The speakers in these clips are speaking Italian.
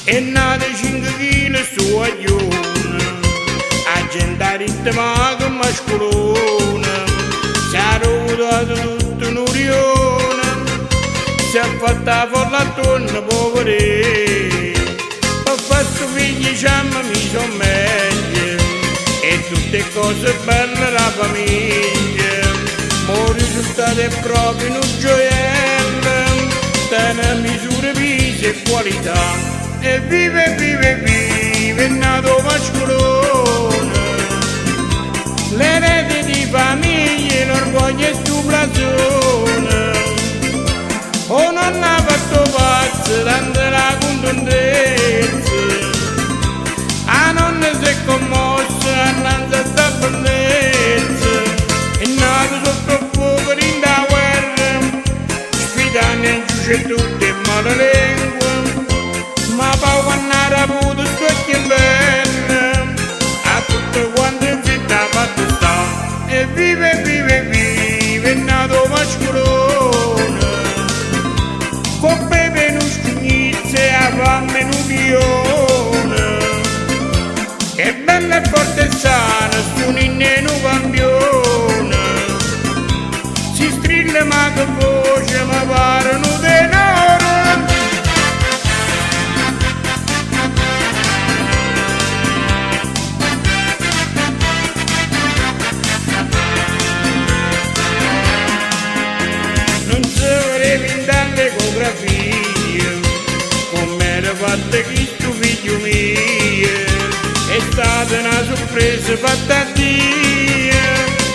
e nata 5 kg su aglione, a gente a ritmo che mascolone, si è rodato tutto un urione, si è fatta folla attorno povere, per questo figli c'hanno mi son meglio, e tutte cose belle la famiglia, ma risultato è proprio un gioiello, tiene misure, pisi e qualità. E vive, vive, vive, è nato mascolone, l'erede di famiglia, l'orgoglio e stuprazone. Oh, non ha fatto pazzo, tanta la contentezza, a nonna si è commossa, annanzi sta bellezza. È nato sotto fuoco in da guerra, sfidando in giuce tutte male lingue, ma poi quando era avuto sto che bene, a tutto quanto in città fatto sta. E vive, vive, vive, è nato mascolone, con pepe non scugnizze e a fame in unione, che bella e forte e sana, sto ninno in un campione, si strilla ma che voce mi pare un tenore. L'ecografia, come era fatta questo figlio mio, è stata una sorpresa fatta a Dio,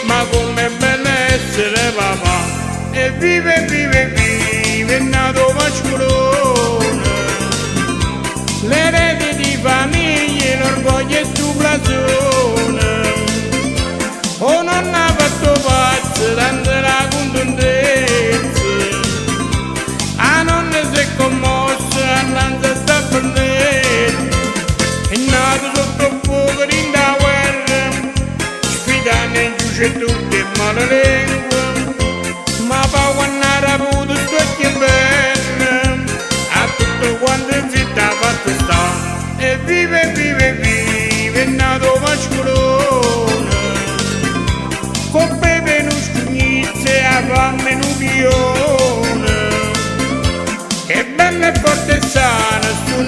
ma come è bello essere papà. E vive, vive, vive, è nato mascolone, l'erede di famiglia, l'orgoglio e stuprazone. Oh, non ha fatto pazzo, tanta la contentezza, a nonna si è commossa, annanzi sta bellezza. È nato sotto fuoco in da guerra, sfidando in giuce tutte male lingue, ma poi quando era avuto sto che bene, a tutto quanto in città fatto sta. E vive, vive, vive, è nato mascolone, con pepe non scugnizze e a fame in unione, che bella e forte e sana, sto